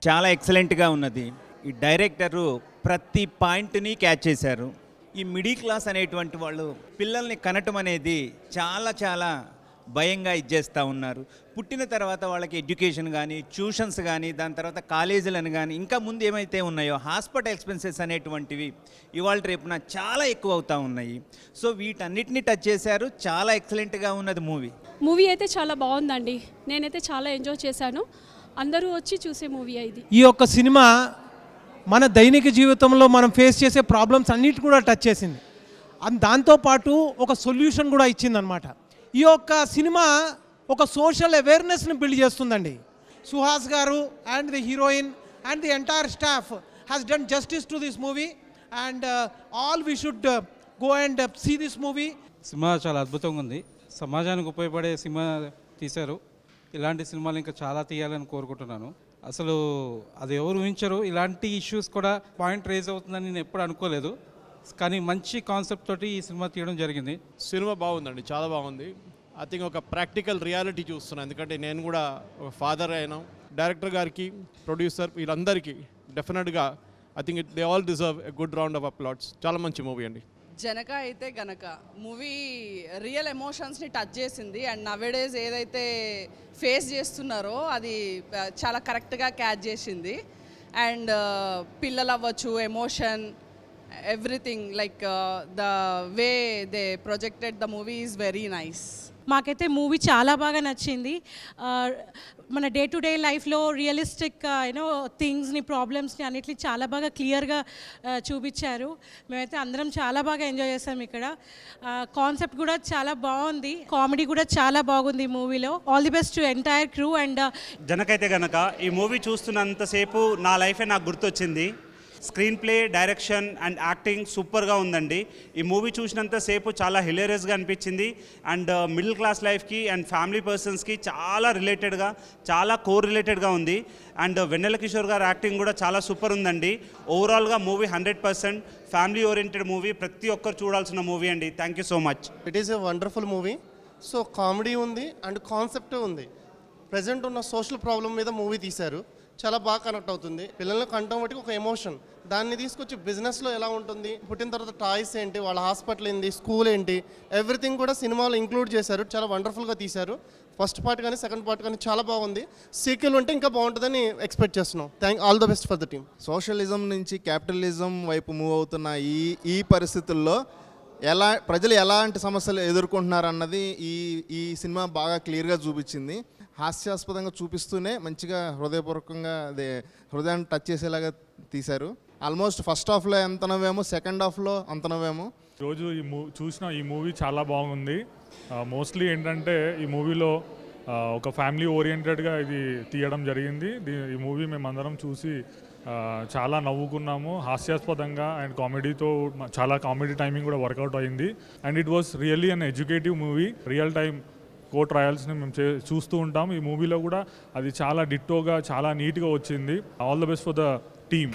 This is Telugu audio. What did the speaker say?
చాలా ఎక్సలెంట్గా ఉన్నది. ఈ డైరెక్టరు ప్రతి పాయింట్ని క్యాచ్ చేశారు. ఈ మిడిల్ క్లాస్ అనేటువంటి వాళ్ళు పిల్లల్ని కనటం అనేది చాలా చాలా భయంగా ఇచ్చేస్తూ ఉన్నారు. పుట్టిన తర్వాత వాళ్ళకి ఎడ్యుకేషన్ కానీ, ట్యూషన్స్ కానీ, దాని తర్వాత కాలేజీలను కానీ, ఇంకా ముందు ఏమైతే ఉన్నాయో హాస్పిటల్ ఎక్స్పెన్సెస్ అనేటువంటివి ఇవాళ రేపున చాలా ఎక్కువ అవుతూ ఉన్నాయి. సో వీటన్నిటిని టచ్ చేశారు. చాలా ఎక్సలెంట్గా ఉన్నది మూవీ అయితే చాలా బాగుందండి. నేనైతే చాలా ఎంజాయ్ చేశాను. అందరూ వచ్చి చూసే మూవీ ఇది. ఈ యొక్క సినిమా మన దైనిక జీవితంలో మనం ఫేస్ చేసే ప్రాబ్లమ్స్ అన్నిటి కూడా టచ్ చేసింది. దాంతోపాటు ఒక సొల్యూషన్ కూడా ఇచ్చిందనమాట. ఈ యొక్క సినిమా ఒక సోషల్ అవేర్నెస్ని బిల్డ్ చేస్తుందండి. సుహాస్ గారు and the heroine and the entire staff has done justice to this movie and all we should go and see this movie. సినిమా చాలా అద్భుతంగా ఉంది. సమాజానికి ఉపయోగపడే సినిమా తీశారు. ఇలాంటి సినిమాలు ఇంకా చాలా తీయాలని కోరుకుంటున్నాను. అసలు అది ఎవరు ఊహించరు, ఇలాంటి ఇష్యూస్ కూడా పాయింట్ రేజ్ అవుతుందని నేను ఎప్పుడు అనుకోలేదు. కానీ మంచి కాన్సెప్ట్ తోటి ఈ సినిమా తీయడం జరిగింది. సినిమా బాగుందండి, చాలా బాగుంది. ఐ థింక్ ఒక ప్రాక్టికల్ రియాలిటీ చూస్తున్నాను. ఎందుకంటే నేను కూడా ఒక ఫాదర్ అయినా. డైరెక్టర్ గారికి, ప్రొడ్యూసర్, వీళ్ళందరికీ డెఫినెట్గా I think they all deserve a good round of applauds. చాలా మంచి మూవీ అండి. జనక అయితే గనక మూవీ రియల్ ఎమోషన్స్ని టచ్ చేసింది. అండ్ నవేడేస్ ఏదైతే ఫేస్ చేస్తున్నారో అది చాలా కరెక్ట్గా క్యాచ్ చేసింది. అండ్ పిల్లలు అవ్వచ్చు, emotion, everything like the way they projected the movie is very nice. మాకైతే మూవీ చాలా బాగా నచ్చింది. మన డే టు డే లైఫ్లో రియలిస్టిక్ థింగ్స్ని, ప్రాబ్లమ్స్ని అన్నిటిని చాలా బాగా క్లియర్గా చూపించారు. మేమైతే అందరం చాలా బాగా ఎంజాయ్ చేస్తాం. ఇక్కడ కాన్సెప్ట్ కూడా చాలా బాగుంది. కామెడీ కూడా చాలా బాగుంది మూవీలో. All the best to entire crew. And జనకైతే కనుక ఈ మూవీ చూస్తున్నంతసేపు నా లైఫే నాకు గుర్తొచ్చింది. Screen play, direction and acting సూపర్గా ఉందండి. ఈ మూవీ చూసినంతసేపు చాలా హిలేరియస్గా అనిపించింది. అండ్ మిడిల్ క్లాస్ లైఫ్కి అండ్ ఫ్యామిలీ పర్సన్స్కి చాలా రిలేటెడ్గా, చాలా రిలేటెడ్గా ఉంది. అండ్ వెన్నెల కిషోర్ గారు యాక్టింగ్ కూడా చాలా సూపర్ ఉందండి. ఓవరాల్గా మూవీ 100% ఫ్యామిలీ ఓరియంటెడ్ మూవీ, ప్రతి ఒక్కరు చూడాల్సిన మూవీ అండి. Thank you so much. It is a wonderful movie. So comedy ఉంది అండ్ కాన్సెప్ట్ ఉంది. ప్రజెంట్ ఉన్న సోషల్ ప్రాబ్లం మీద మూవీ తీశారు. చాలా బాగా కనెక్ట్ అవుతుంది. పిల్లలకు కంటం బట్టి ఒక ఎమోషన్, దాన్ని తీసుకొచ్చి బిజినెస్లో ఎలా ఉంటుంది, పుట్టిన తర్వాత టాయ్స్ ఏంటి, వాళ్ళ హాస్పిటల్ ఏంటి, స్కూల్ ఏంటి, ఎవ్రీథింగ్ కూడా సినిమాలో ఇంక్లూడ్ చేశారు. చాలా వండర్ఫుల్గా తీశారు. ఫస్ట్ పార్ట్ కానీ సెకండ్ పార్ట్ కానీ చాలా బాగుంది. సీక్వెల్ ఉంటే ఇంకా బాగుంటుందని ఎక్స్పెక్ట్ చేస్తున్నాం. All the best for the team. Socialism నుంచి క్యాపిటలిజం వైపు మూవ్ అవుతున్న ఈ పరిస్థితుల్లో ప్రజలు ఎలాంటి సమస్యలు ఎదుర్కొంటున్నారన్నది ఈ సినిమా బాగా క్లియర్గా చూపించింది. హాస్యాస్పదంగా చూపిస్తూనే మంచిగా హృదయపూర్వకంగా హృదయాన్ని టచ్ చేసేలాగా తీశారు. ఆల్మోస్ట్ ఫస్ట్ హాఫ్లో ఎంత నవ్వామో, సెకండ్ హాఫ్లో అంత నవ్వాము. రోజు చూసిన ఈ మూవీ చాలా బాగుంది. మోస్ట్లీ ఏంటంటే ఈ మూవీలో ఒక ఫ్యామిలీ ఓరియంటెడ్గా ఇది తీయడం జరిగింది. ఈ మూవీ మేమందరం చూసి చాలా నవ్వుకున్నాము. హాస్యాస్పదంగా అండ్ కామెడీతో చాలా కామెడీ టైమింగ్ కూడా వర్కౌట్ అయింది. And it was really an educative movie. Real time court ట్రయల్స్ని మేము చూస్తూ ఉంటాం. ఈ మూవీలో కూడా అది చాలా డిట్టోగా, చాలా నీట్గా వచ్చింది. All the best for the team.